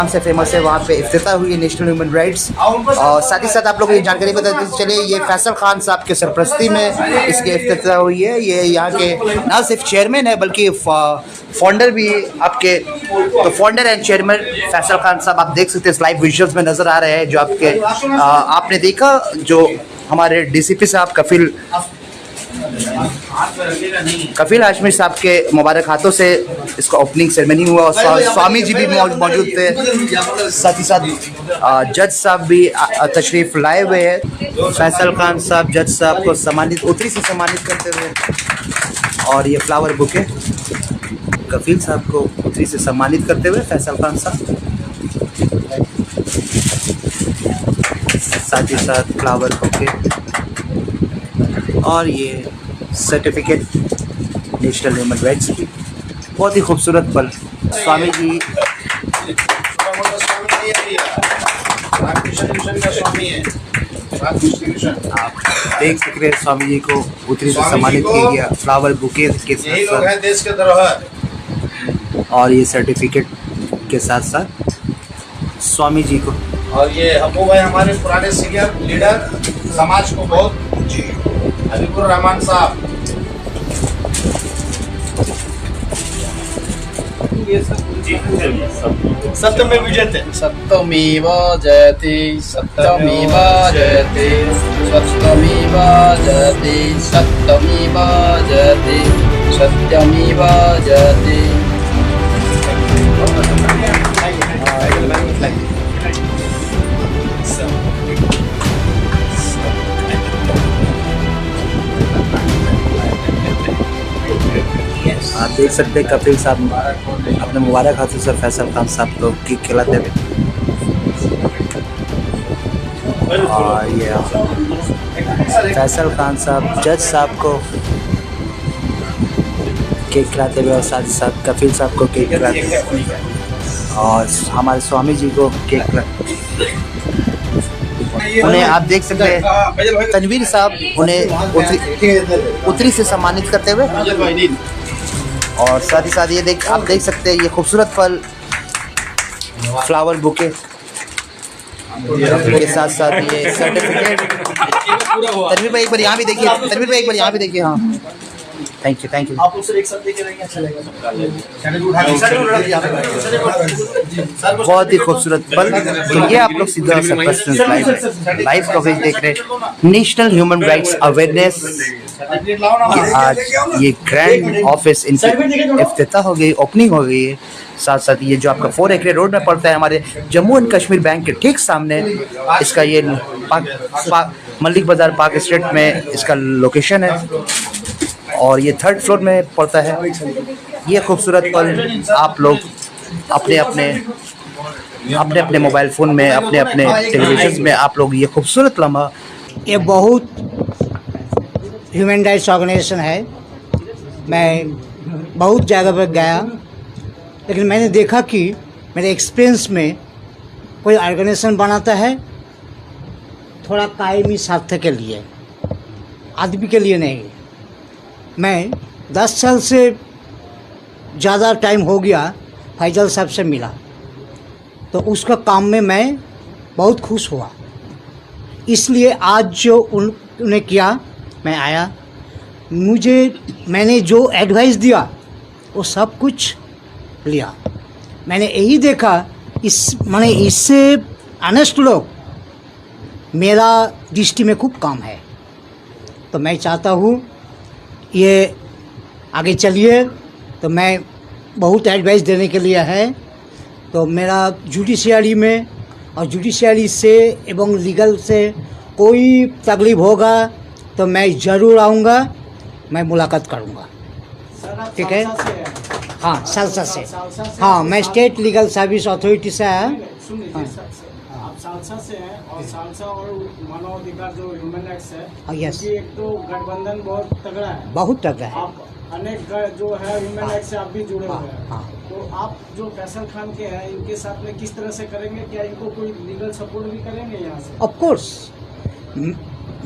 नाम से फेमस है, वहाँ पे इफ्तिताह हुई है नेशनल ह्यूमन राइट्स। और साथ ही साथ आप लोगों को ये जानकारी बताते चलिए, ये फैसल खान साहब के सरपरस्ती में इसकी इफ्तिताह हुई है। ये यहाँ के ना सिर्फ चेयरमैन है बल्कि फाउंडर भी आपके, तो founder and chairman Faisal Khan साहब आप देख सकते हैं, इस लाइव विजुअल्स में नज़र आ रहे हैं जो आपके आपने देखा जो हमारे डीसीपी साहब कफील हाशमी साहब के मुबारक हाथों से इसका ओपनिंग सेरेमनी हुआ और स्वामी जी भी मौजूद थे। साथ ही साथ जज साहब भी तशरीफ लाए हुए हैं। फैसल खान साहब जज साहब को सम्मानित उत्तरी से सम्मानित करते हुए, और ये फ्लावर बुके कफील साहब को उत्तरी से सम्मानित करते हुए फैसल खान साहब, साथ ही साथ फ्लावर बुके और ये सर्टिफिकेट नेशनल ह्यूमन राइट्स की। बहुत ही खूबसूरत पल। स्वामी जी आप देख सकते हैं, स्वामी जी को उत्तरी से सम्मानित किया गया फ्लावर बुके के साथ देश के धरोहर, और ये सर्टिफिकेट के साथ साथ स्वामी जी को। और ये हब्बू भाई हमारे पुराने सीनियर लीडर समाज को बहुत जी हबीबुर रहमान साहब, सत्यमेव जयते, सत्यमेव जयते, सत्यमेव जयते, सत्यमेव जयते, सत्यमेव जयते, सत्यमेव जयते। आप देख सकते हैं कपिल साहब अपने मुबारक हाथों से फैसल खान साहब को केक खिलाते हुए, और ये फैसल खान साहब जज साहब को केक खिलाते हुए, और साथ ही साथ कपिल साहब को केक खिलाते हुए, और हमारे स्वामी जी को केक खिलाते। उन्हें आप देख सकते हैं तनवीर साहब उन्हें उत्तरी से सम्मानित करते हुए, और साथ ही साथ ये आप देख सकते हैं ये खूबसूरत पल फ्लावर बुके के साथ साथ ये सर्टिफिकेट। तनवीर भाई एक बार यहाँ भी देखिए, तनवीर भाई एक बार यहाँ भी देखिए। हाँ थैंक यू। आप लोग एक साथ देखे रहेंगे, अच्छा लगेगा। बहुत ही खूबसूरत पल। तो ये आप लोग सीधा लाइव कवरेज देख रहे हैं नेशनल ह्यूमन राइट्स अवेयरनेस की। आज ये ग्रैंड ऑफिस इनकी इफ्तिताह हो गई, ओपनिंग हो गई है। साथ साथ ये जो आपका 4 एकड़ रोड में पड़ता है हमारे जम्मू एंड कश्मीर बैंक के ठीक सामने, इसका ये मलिक बाजार पार्क स्ट्रीट में इसका लोकेशन है, और ये 3rd फ्लोर में पड़ता है। ये खूबसूरत पल आप लोग अपने अपने मोबाइल फ़ोन में, अपने अपने टेलीविज़न में आप लोग ये खूबसूरत लम्हा। ये बहुत ह्यूमन राइट्स ऑर्गेनाइजेशन है। मैं बहुत जगह पर गया, लेकिन मैंने देखा कि मेरे एक्सपीरियंस में कोई ऑर्गेनाइजेशन बनाता है थोड़ा कायमी स्वार्थ के लिए, आदमी के लिए नहीं। मैं 10 साल से ज़्यादा टाइम हो गया फैजल साहब से मिला, तो उसका काम में मैं बहुत खुश हुआ। इसलिए आज जो उन्होंने किया मैं आया, मैंने जो एडवाइस दिया वो सब कुछ लिया। मैंने यही देखा इससे ऑनेस्ट लोग मेरा दृष्टि में खूब काम है। तो मैं चाहता हूँ ये आगे चलिए। तो मैं बहुत एडवाइस देने के लिए है, तो मेरा जुडिशियरी में और जुडिशियरी से एवं लीगल से कोई तकलीफ होगा तो मैं ज़रूर आऊँगा, मैं मुलाकात करूँगा। ठीक है? हाँ, सालसा से। हाँ, मैं स्टेट लीगल सर्विस अथॉरिटी से आया। आप सालसा से हैं, और सालसा और मानवाधिकार जो ह्यूमन राइट्स है, यस, एक तो गठबंधन बहुत तगड़ा है, बहुत तगड़ा है। आप अनेक जो है ह्यूमन राइट्स से आप भी जुड़े हुए हैं। हाँ। तो आप जो फैसल खान के हैं इनके साथ में किस तरह से करेंगे? क्या इनको कोई लीगल सपोर्ट भी करेंगे यहाँ से? Of course.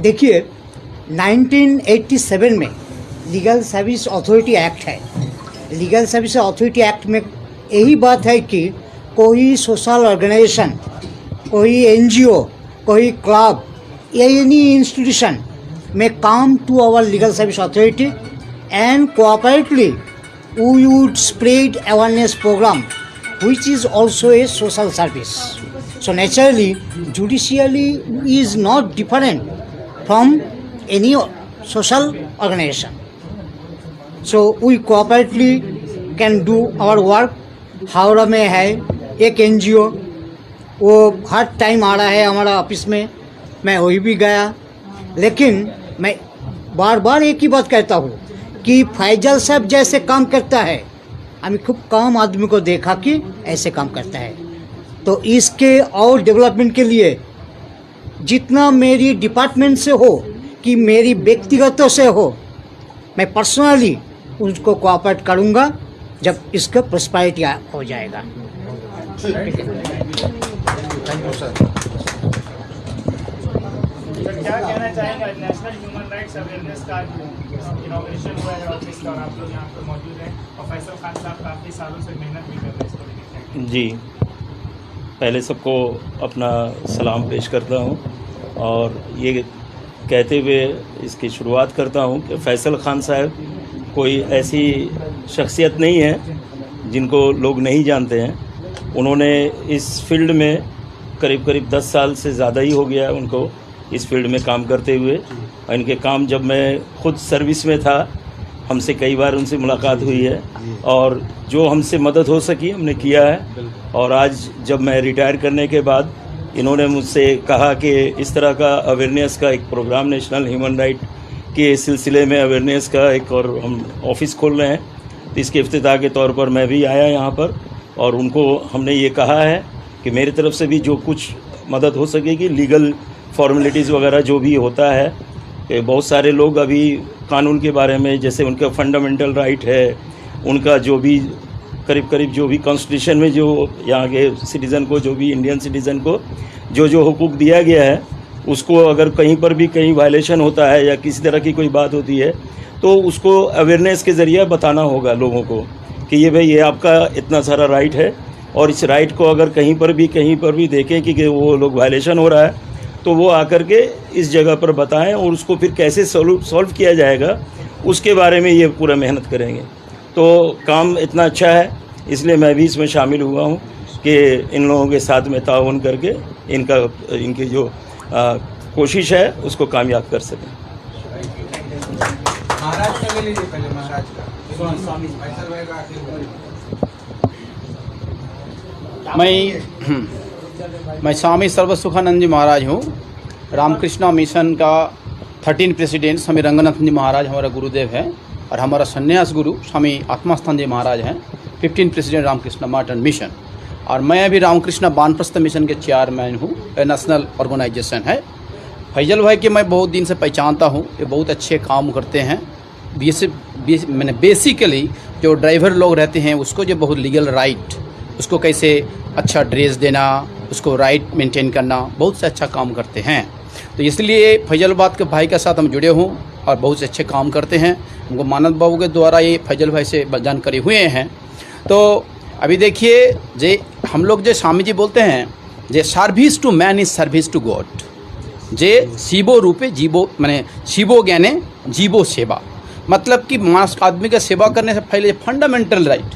देखिए 1987 में लीगल सर्विस अथॉरिटी एक्ट है। लीगल सर्विस अथॉरिटी एक्ट में यही बात है कि कोई सोशल ऑर्गेनाइजेशन, कोई एनजीओ, कोई club, any institution may come to our legal service authority and cooperatively we would spread awareness program which is also a social service. So naturally judiciary is not different from any social organization. So we cooperatively can do our work. Howrah में है एक NGO, वो हर time आ रहा है हमारा office में, मैं वही भी गया, लेकिन मैं बार बार एक ही बात कहता हूँ कि फैजल साहब जैसे काम करता है, हमें खूब कम आदमी को देखा कि ऐसे काम करता है। तो इसके और डेवलपमेंट के लिए जितना मेरी डिपार्टमेंट से हो कि मेरी व्यक्तिगत से हो, मैं पर्सनली उसको कोऑपरेट करूँगा जब इसका प्रॉस्पेरिटी हो जाएगा। क्या कहना चाहेंगे? नेशनल ह्यूमन राइट्स अवेयरनेस का इनॉग्रेशन हुआ है ऑफिस का और आप लोग यहाँ पर मौजूद हैं और फैसल खान साहब काफ़ी सालों से मेहनत भी कर रहे हैं इसको लेकर। जी, पहले सबको अपना सलाम पेश करता हूँ और ये कहते हुए इसकी शुरुआत करता हूँ कि फैसल खान साहब कोई ऐसी शख्सियत नहीं है जिनको लोग नहीं जानते हैं। उन्होंने इस फील्ड में करीब 10 साल से ज़्यादा ही हो गया उनको इस फील्ड में काम करते हुए। और इनके काम, जब मैं खुद सर्विस में था, हमसे कई बार उनसे मुलाकात हुई है और जो हमसे मदद हो सकी हमने किया है। और आज जब मैं रिटायर करने के बाद इन्होंने मुझसे कहा कि इस तरह का अवेयरनेस का एक प्रोग्राम नेशनल ह्यूमन राइट के सिलसिले में अवेयरनेस का एक और हम ऑफिस खोल रहे हैं, तो इसके इफ्तिताह के तौर पर मैं भी आया यहाँ पर और उनको हमने ये कहा है कि मेरी तरफ से भी जो कुछ मदद हो सकेगी, लीगल फॉर्मेलिटीज़ वगैरह जो भी होता है, कि बहुत सारे लोग अभी कानून के बारे में, जैसे उनका फंडामेंटल राइट है, उनका जो भी करीब जो भी कॉन्स्टिट्यूशन में जो यहाँ के सिटीज़न को, जो भी इंडियन सिटीज़न को जो हुकूक दिया गया है, उसको अगर कहीं पर भी कहीं वायलेशन होता है या किसी तरह की कोई बात होती है तो उसको अवेयरनेस के ज़रिए बताना होगा लोगों को कि ये भाई ये आपका इतना सारा राइट है और इस राइट को अगर कहीं पर भी देखें कि वो लोग वायलेशन हो रहा है तो वो आकर के इस जगह पर बताएं और उसको फिर कैसे सॉल्व किया जाएगा उसके बारे में ये पूरा मेहनत करेंगे। तो काम इतना अच्छा है, इसलिए मैं भी इसमें शामिल हुआ हूँ कि इन लोगों के साथ में ताउन करके इनकी जो कोशिश है उसको कामयाब कर सकें। मैं स्वामी सर्वसुखानंद जी महाराज हूँ। रामकृष्णा मिशन का 13 प्रेसिडेंट स्वामी रंगनाथ जी महाराज हमारा गुरुदेव है और हमारा संन्यास गुरु स्वामी आत्मास्थान जी महाराज हैं। 15 प्रेसिडेंट रामकृष्णा मठ मिशन और मैं अभी रामकृष्णा बानप्रस्थ मिशन के चेयरमैन हूँ। नेशनल ऑर्गेनाइजेशन है। फैजल भाई के मैं बहुत दिन से पहचानता हूँ, ये बहुत अच्छे काम करते हैं। मैंने बेसिकली जो ड्राइवर लोग रहते हैं उसको जो बहुत लीगल राइट, उसको कैसे अच्छा ड्रेस देना, उसको राइट मेंटेन करना, बहुत से अच्छा काम करते हैं। तो इसलिए फैजलाबाद के भाई के साथ हम जुड़े हूँ और बहुत से अच्छे काम करते हैं। हमको मानद बाबू के द्वारा ये फैजल भाई से जानकारी हुए हैं। तो अभी देखिए जे हम लोग जो स्वामी जी बोलते हैं जे service to man is service to God, जे शिवो रूपे जीवो माने शिवो ज्ञाने जीवो सेवा, मतलब कि मानस आदमी का सेवा करने से पहले फंडामेंटल राइट,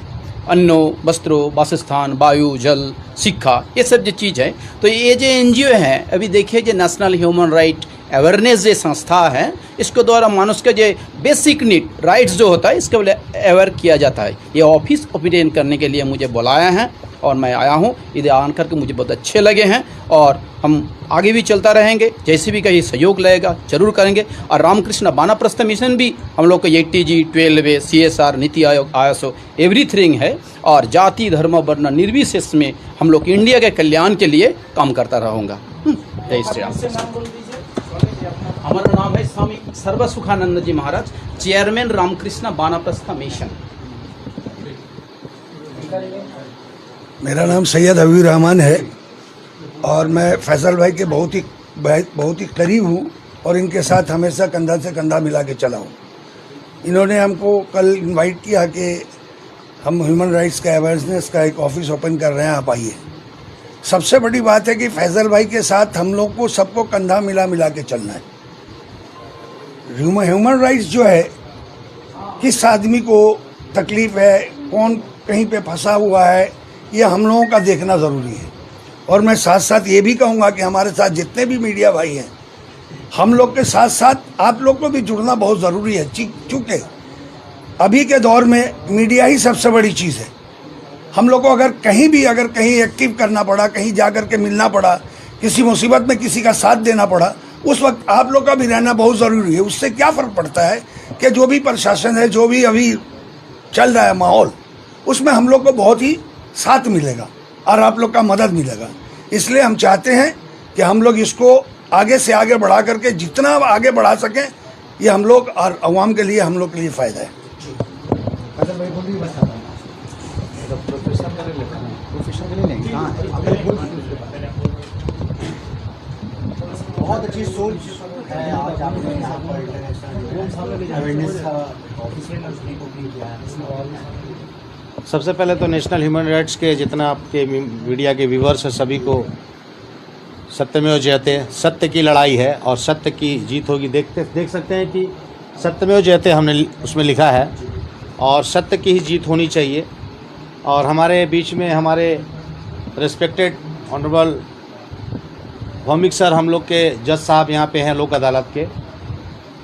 अन्नो वस्त्रों वासस्थान वायु जल शिक्षा, ये सब जो चीज़ है। तो ये जो एनजीओ है, अभी देखिए जो नेशनल ह्यूमन राइट अवेयरनेस जो संस्था है, इसके द्वारा मानुष के जो बेसिक नीड राइट्स जो होता है इसके लिए अवेयर किया जाता है। ये ऑफिस ओपन करने के लिए मुझे बुलाया है और मैं आया हूँ। इधर आन करके मुझे बहुत अच्छे लगे हैं और हम आगे भी चलता रहेंगे, जैसे भी कहीं सहयोग लगेगा जरूर करेंगे। और रामकृष्ण बानप्रस्थ मिशन भी हम लोग का 80G 12 CSR NITI Aayog ISO everything है और जाति धर्म वर्ण निर्विशेष में हम लोग इंडिया के कल्याण के लिए काम करता रहूँगा। जय श्री राम। हमारा नाम है स्वामी सर्वसुखानंद जी महाराज, चेयरमैन रामकृष्ण बानप्रस्थ मिशन। मेरा नाम सैयद हबीब रहमान है और मैं फैसल भाई के बहुत ही करीब हूँ और इनके साथ हमेशा कंधा से कंधा मिला के चला हूँ। इन्होंने हमको कल इनवाइट किया कि हम ह्यूमन राइट्स का अवेयरनेस का एक ऑफिस ओपन कर रहे हैं, आप आइए। सबसे बड़ी बात है कि फैजल भाई के साथ हम लोग को सबको कंधा मिला के चलना है। ह्यूमन राइट्स जो है, किस आदमी को तकलीफ है, कौन कहीं पे फंसा हुआ है, ये हम लोगों का देखना ज़रूरी है। और मैं साथ साथ ये भी कहूँगा कि हमारे साथ जितने भी मीडिया भाई हैं, हम लोग के साथ साथ आप लोग को भी जुड़ना बहुत ज़रूरी है, चूँकि अभी के दौर में मीडिया ही सबसे बड़ी चीज़ है। हम लोग को अगर कहीं एक्टिव करना पड़ा, कहीं जा कर के मिलना पड़ा, किसी मुसीबत में किसी का साथ देना पड़ा, उस वक्त आप लोग का भी रहना बहुत ज़रूरी है। उससे क्या फ़र्क पड़ता है कि जो भी प्रशासन है, जो भी अभी चल रहा है माहौल, उसमें हम लोग को बहुत ही साथ मिलेगा और आप लोग का मदद मिलेगा। इसलिए हम चाहते हैं कि हम लोग इसको आगे से आगे बढ़ा करके जितना आगे बढ़ा सकें, ये हम लोग और अवाम के लिए, हम लोग के लिए फ़ायदा है। बहुत अच्छी सोच है आज आपने यहाँ पर इंटरनेशनल अवेयरनेस का ऑफिस किया है। सबसे पहले तो नेशनल ह्यूमन राइट्स के जितना आपके मीडिया के व्यूवर्स हैं, सभी को सत्यमेव जयते, सत्य की लड़ाई है और सत्य की जीत होगी। देख सकते हैं कि सत्यमेव जयते हमने उसमें लिखा है और सत्य की ही जीत होनी चाहिए। और हमारे बीच में हमारे रिस्पेक्टेड ऑनरेबल भौमिक सर, हम लोग के जज साहब यहाँ पे हैं लोक अदालत के,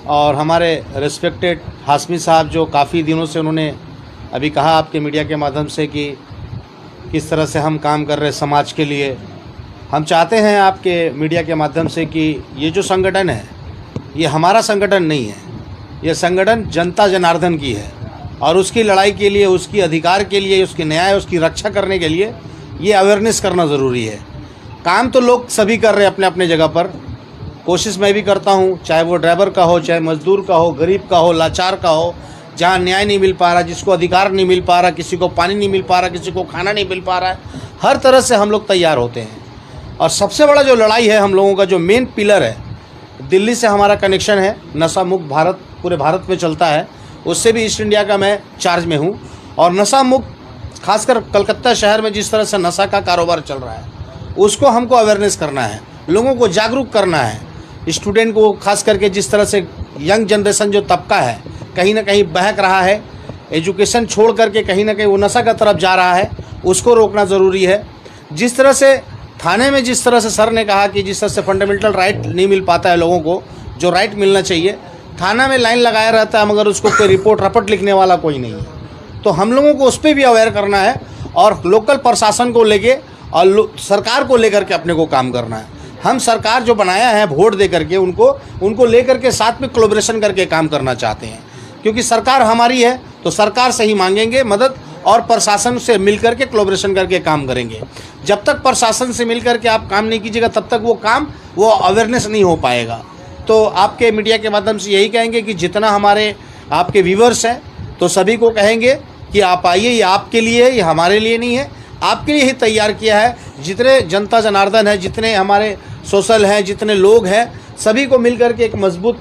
और हमारे रिस्पेक्टेड हाशमी साहब, जो काफ़ी दिनों से उन्होंने अभी कहा आपके मीडिया के माध्यम से कि किस तरह से हम काम कर रहे हैं समाज के लिए। हम चाहते हैं आपके मीडिया के माध्यम से कि ये जो संगठन है, ये हमारा संगठन नहीं है, ये संगठन जनता जनार्दन की है और उसकी लड़ाई के लिए, उसकी अधिकार के लिए, उसके न्याय, उसकी रक्षा करने के लिए ये अवेयरनेस करना ज़रूरी है। काम तो लोग सभी कर रहे हैं अपने अपने जगह पर, कोशिश मैं भी करता हूँ, चाहे वो ड्राइवर का हो, चाहे मजदूर का हो, गरीब का हो, लाचार का हो, जहाँ न्याय नहीं मिल पा रहा, जिसको अधिकार नहीं मिल पा रहा, किसी को पानी नहीं मिल पा रहा, किसी को खाना नहीं मिल पा रहा है, हर तरह से हम लोग तैयार होते हैं। और सबसे बड़ा जो लड़ाई है हम लोगों का, जो मेन पिलर है, दिल्ली से हमारा कनेक्शन है, नशा मुक्त भारत पूरे भारत में चलता है, उससे भी ईस्ट इंडिया का मैं चार्ज में हूँ। और नशा मुक्त खासकर कलकत्ता शहर में जिस तरह से नशा का कारोबार चल रहा है, उसको हमको अवेयरनेस करना है, लोगों को जागरूक करना है। स्टूडेंट को खास करके जिस तरह से यंग जनरेशन जो तबका है कहीं ना कहीं बहक रहा है, एजुकेशन छोड़ करके कहीं ना कहीं वो नशा का तरफ जा रहा है, उसको रोकना ज़रूरी है। जिस तरह से थाने में, जिस तरह से सर ने कहा कि जिस तरह से फंडामेंटल राइट नहीं मिल पाता है लोगों को, जो राइट मिलना चाहिए, थाना में लाइन लगाया रहता है मगर उसको कोई रपट लिखने वाला कोई नहीं है। तो हम लोगों को उस पर भी अवेयर करना है और लोकल प्रशासन को लेके और सरकार को लेकर के अपने को काम करना है। हम सरकार जो बनाया है वोट दे करके उनको लेकर के साथ में कोलैबोरेशन करके काम करना चाहते हैं, क्योंकि सरकार हमारी है तो सरकार से ही मांगेंगे मदद और प्रशासन से मिलकर के कोलैबोरेशन करके काम करेंगे। जब तक प्रशासन से मिलकर के आप काम नहीं कीजिएगा तब तक वो अवेयरनेस नहीं हो पाएगा। तो आपके मीडिया के माध्यम से यही कहेंगे कि जितना हमारे आपके व्यूवर्स हैं, तो सभी को कहेंगे कि आप आइए, ये आपके लिए है, ये हमारे लिए नहीं है, आपके लिए ही तैयार किया है। जितने जनता जनार्दन है, जितने हमारे सोशल हैं, जितने लोग हैं, सभी को मिलकर के एक मजबूत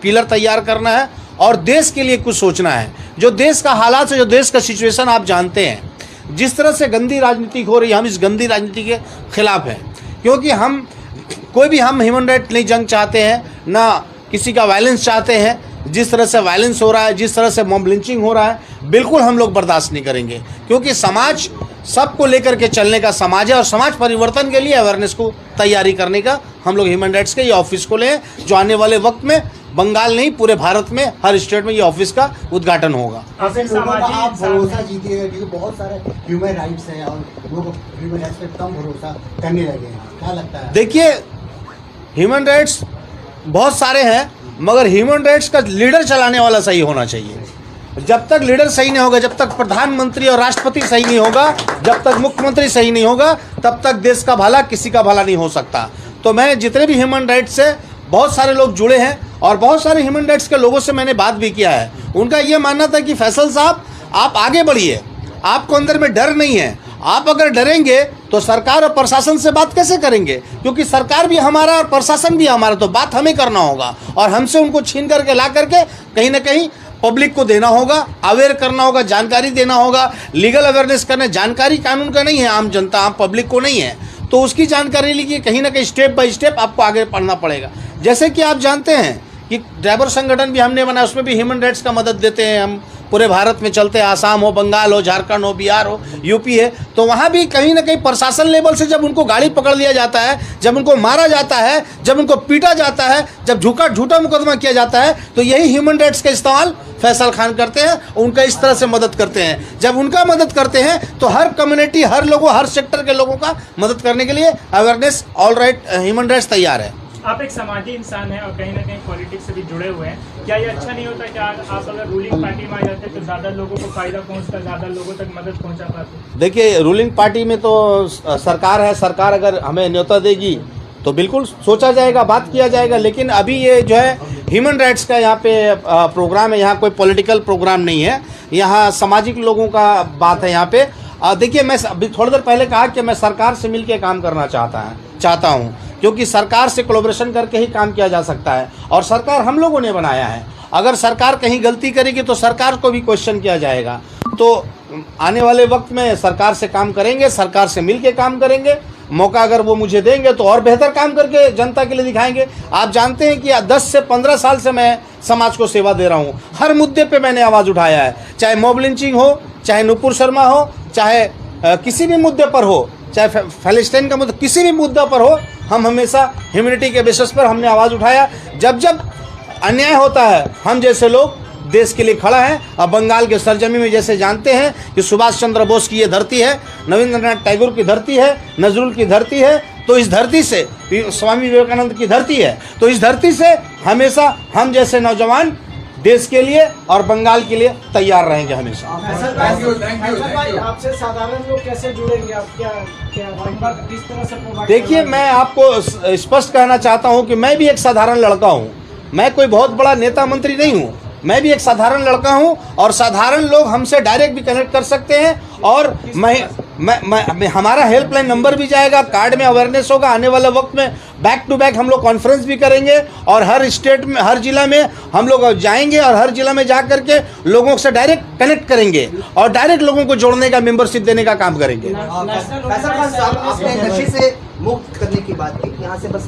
पिलर तैयार करना है और देश के लिए कुछ सोचना है। जो देश का हालात है, जो देश का सिचुएशन आप जानते हैं, जिस तरह से गंदी राजनीति हो रही है, हम इस गंदी राजनीति के खिलाफ हैं, क्योंकि हम ह्यूमन राइट नहीं जंग चाहते हैं, ना किसी का वायलेंस चाहते हैं। जिस तरह से वायलेंस हो रहा है, जिस तरह से मॉब लिंचिंग हो रहा है, बिल्कुल हम लोग बर्दाश्त नहीं करेंगे, क्योंकि समाज सबको लेकर के चलने का समाज है और समाज परिवर्तन के लिए अवेयरनेस को तैयारी करने का हम लोग ह्यूमन राइट्स के ये ऑफिस खोले हैं, जो आने वाले वक्त में बंगाल नहीं पूरे भारत में हर स्टेट में ये ऑफिस का उद्घाटन होगा। आप भरोसा जीतिएगा, क्योंकि बहुत सारे ह्यूमन राइट्स हैं और लोग ह्यूमन राइट्स पे कम भरोसा करने लगे हैं, क्या लगता है? देखिए, ह्यूमन राइट्स बहुत सारे हैं मगर ह्यूमन राइट्स का लीडर चलाने वाला सही होना चाहिए। जब तक लीडर सही नहीं होगा, जब तक प्रधानमंत्री और राष्ट्रपति सही नहीं होगा, जब तक मुख्यमंत्री सही नहीं होगा, तब तक देश का भला किसी का भला नहीं हो सकता। तो मैं जितने भी ह्यूमन राइट्स से बहुत सारे लोग जुड़े हैं और बहुत सारे ह्यूमन राइट्स के लोगों से मैंने बात भी किया है। उनका ये मानना था कि फैसल साहब आप आगे बढ़िए, आपको अंदर में डर नहीं है, आप अगर डरेंगे तो सरकार और प्रशासन से बात कैसे करेंगे, क्योंकि सरकार भी हमारा और प्रशासन भी हमारा, तो बात हमें करना होगा और हमसे उनको छीन करके ला करके कहीं ना कहीं पब्लिक को देना होगा, अवेयर करना होगा, जानकारी देना होगा, लीगल अवेयरनेस करना। जानकारी कानून का नहीं है, आम जनता, आम पब्लिक को नहीं है, तो उसकी जानकारी लिए कहीं ना कहीं स्टेप बाय स्टेप आपको आगे पढ़ना पड़ेगा। जैसे कि आप जानते हैं कि ड्राइवर संगठन भी हमने बनाया, उसमें भी ह्यूमन राइट्स का मदद देते हैं हम। पूरे भारत में चलते हैं, आसाम हो, बंगाल हो, झारखंड हो, बिहार हो, यूपी है, तो वहाँ भी कहीं ना कहीं प्रशासन लेवल से जब उनको गाड़ी पकड़ लिया जाता है, जब उनको मारा जाता है, जब उनको पीटा जाता है, जब झूठा मुकदमा किया जाता है, तो यही ह्यूमन राइट्स का इस्तेमाल फैसल खान करते हैं, उनका इस तरह से मदद करते हैं। जब उनका मदद करते हैं तो हर कम्युनिटी, हर लोगों, हर सेक्टर के लोगों का मदद करने के लिए awareness all right human rights तैयार है। आप एक समाजी इंसान हैं और कहीं ना कहीं पॉलिटिक्स से भी जुड़े हुए हैं, क्या ये अच्छा नहीं होता कि आप अगर रूलिंग पार्टी में आ जाते तो ज़्यादा लोगों को फायदा पहुंचता, ज़्यादा लोगों तक मदद पहुंचा पाते? देखिए, रूलिंग पार्टी में तो सरकार है, सरकार अगर हमें न्योता देगी तो बिल्कुल सोचा जाएगा, बात किया जाएगा, लेकिन अभी ये जो है ह्यूमन राइट्स का यहाँ पे प्रोग्राम है, यहाँ कोई पॉलिटिकल प्रोग्राम नहीं है, यहाँ सामाजिक लोगों का बात है यहाँ पे। देखिए, मैं अभी थोड़ी देर पहले कहा कि मैं सरकार से मिलकर काम करना चाहता हूँ, क्योंकि सरकार से कोलैबोरेशन करके ही काम किया जा सकता है, और सरकार हम लोगों ने बनाया है। अगर सरकार कहीं गलती करेगी तो सरकार को भी क्वेश्चन किया जाएगा। तो आने वाले वक्त में सरकार से काम करेंगे, सरकार से मिलके काम करेंगे। मौका अगर वो मुझे देंगे तो और बेहतर काम करके जनता के लिए दिखाएंगे। आप जानते हैं कि 10 से 15 साल से मैं समाज को सेवा दे रहा हूँ। हर मुद्दे पे मैंने आवाज़ उठाया है, चाहे मॉब लिंचिंग हो, चाहे नुपुर शर्मा हो, चाहे किसी भी मुद्दे पर हो, चाहे फैलिस्टीन का मुद्दा, किसी भी मुद्दा पर हो, हम हमेशा ह्यूमैनिटी के बेसिस पर हमने आवाज़ उठाया। जब जब अन्याय होता है, हम जैसे लोग देश के लिए खड़ा है। अब बंगाल के सरजमी में जैसे जानते हैं कि सुभाष चंद्र बोस की ये धरती है, रविंद्रनाथ टैगोर की धरती है, नजरुल की धरती है, तो इस धरती से स्वामी विवेकानंद की धरती है, तो इस धरती से हमेशा हम जैसे नौजवान देश के लिए और बंगाल के लिए तैयार रहेंगे हमेशा। आपसे साधारण लोग कैसे जुड़ेंगे? आप क्या किस तरह से? देखिए, मैं आपको स्पष्ट कहना चाहता हूं कि मैं भी एक साधारण लड़का हूं। मैं कोई बहुत बड़ा नेता मंत्री नहीं हूं, मैं भी एक साधारण लड़का हूं, और साधारण लोग हमसे डायरेक्ट भी कनेक्ट कर सकते हैं। और मैं हमारा हेल्पलाइन नंबर भी जाएगा, कार्ड में अवेयरनेस होगा। आने वाले वक्त में बैक टू बैक हम लोग कॉन्फ्रेंस भी करेंगे, और हर स्टेट में, हर जिला में हम लोग जाएंगे, और हर जिला में जा करके लोगों से डायरेक्ट कनेक्ट करेंगे और डायरेक्ट लोगों को जोड़ने का, मेंबरशिप देने का काम करेंगे। आपने नशे से मुक्त करने की बात की, यहाँ से बस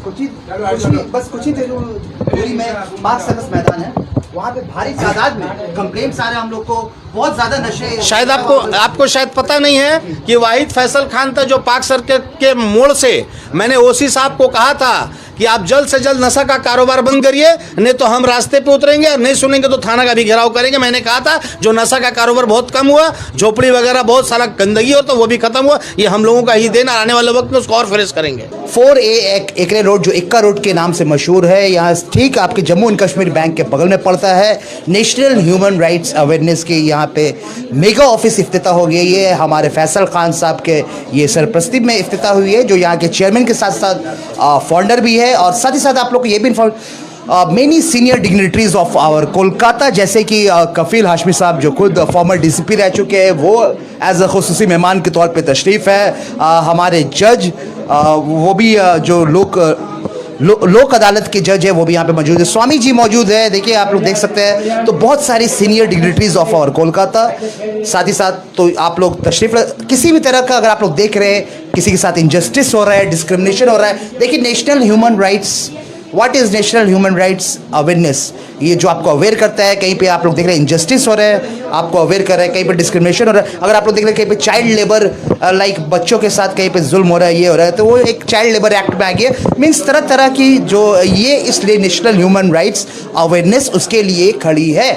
कुछ ही दूरी में पार्क सर्कस मैदान है, वहाँ पे भारी तादाद में कंप्लेंट्स आ रहे हैं हम लोग को, बहुत ज्यादा नशे। शायद आपको शायद पता नहीं है कि वाहिद फैसल खान था जो पार्क सर्कस के मोड़ से, मैंने ओसी साहब को कहा था कि आप जल्द से जल्द नशा का कारोबार बंद करिए, नहीं तो हम रास्ते पे उतरेंगे, और नहीं सुनेंगे तो थाना का भी घेराव करेंगे। मैंने कहा था जो नशा का कारोबार बहुत कम हुआ, झोपड़ी वगैरह बहुत सारा गंदगी हो तो वो भी खत्म हुआ, ये हम लोगों का ही देना। आने वाले वक्त में उसको और फ्रेश करेंगे। 4A एकरे रोड, जो इक्का रोड के नाम से मशहूर है, यहाँ ठीक आपके जम्मू एंड कश्मीर बैंक के बगल में पड़ता है। नेशनल ह्यूमन राइट्स अवेयरनेस के यहाँ पे मेगा ऑफिस इफ्तिताह हो गई है। हमारे फैसल खान साहब के ये सरप्रस्ती में इफ्तिताह हुई है, जो यहाँ के चेयरमैन के साथ साथ फाउंडर भी है। और साथ ही साथ आप लोग को ये भी many senior dignitaries of our Kolkata, जैसे कि कफील हाशमी साहब जो खुद फॉर्मर DCP रह चुके हैं, वो एज अ खुसूसी मेहमान के तौर पे तशरीफ़ है। हमारे जज वो भी जो लोक अदालत के जज है वो भी यहाँ पे मौजूद है। स्वामी जी मौजूद है, देखिए आप लोग देख सकते हैं। तो बहुत सारी senior dignitaries of our Kolkata, साथ ही साथ तो आप लोग तशरीफ, किसी भी तरह का अगर आप लोग देख रहे हैं किसी के साथ इनजस्टिस हो रहा है, डिस्क्रिमिनेशन हो रहा है, देखिए national human rights, what is national human rights awareness, ये जो आपको अवेयर करता है। कहीं पे आप लोग देख रहे हैं इनजस्टिस हो रहा है, आपको अवेयर कर रहा है, कहीं पे डिस्क्रिमिनेशन हो रहा है। अगर आप लोग देख रहे हैं कहीं पे चाइल्ड लेबर, लाइक बच्चों के साथ कहीं पे जुल्म हो रहा है, ये हो रहा है, तो वो एक चाइल्ड लेबर एक्ट में आ गया। मीन्स तरह तरह की जो ये, इसलिए नेशनल ह्यूमन राइट्स अवेयरनेस उसके लिए खड़ी है।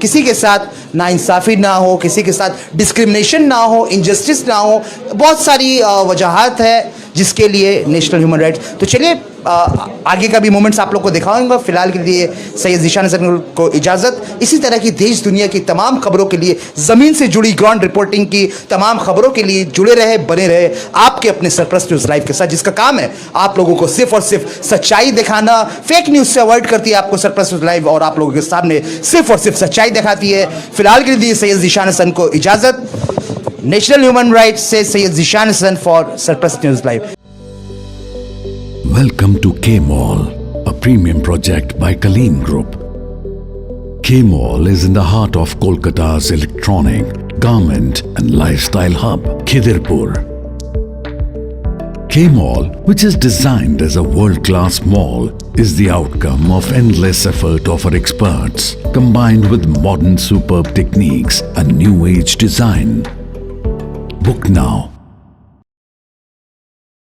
किसी के साथ नाइंसाफ़ी ना हो, किसी के साथ डिस्क्रिमिनेशन ना हो, इनजस्टिस ना हो, बहुत सारी वजहात है जिसके लिए नेशनल ह्यूमन राइट्स। तो चलिए आगे का भी मोमेंट्स आप लोग को दिखाऊंगा। फिलहाल के लिए सैयद ज़ीशान हसन को इजाज़त। इसी तरह की देश दुनिया की तमाम खबरों के लिए, ज़मीन से जुड़ी ग्राउंड रिपोर्टिंग की तमाम खबरों के लिए जुड़े रहे, बने रहे आपके अपने सरप्रस्त न्यूज़ लाइव के साथ, जिसका काम है आप लोगों को सिर्फ और सिर्फ सच्चाई दिखाना। फेक न्यूज़ से अवॉइड करती है आपको सरप्रस्त न्यूज़ लाइव, और आप लोगों के सामने सिर्फ और सिर्फ सच्चाई दिखाती है। फिलहाल के लिए सैयद ज़ीशान हसन को इजाज़त। नेशनल ह्यूमन राइट्स से Syed Zeeshan Hasan for Sarparast news live. Welcome to K Mall, a premium project by Kaleen Group. K-Mall is in the heart of Kolkata's electronic, garment and lifestyle hub, Khidirpur. K-Mall, which is designed as a world-class mall, is the outcome of endless effort of our experts, combined with modern superb techniques and new age design. Book now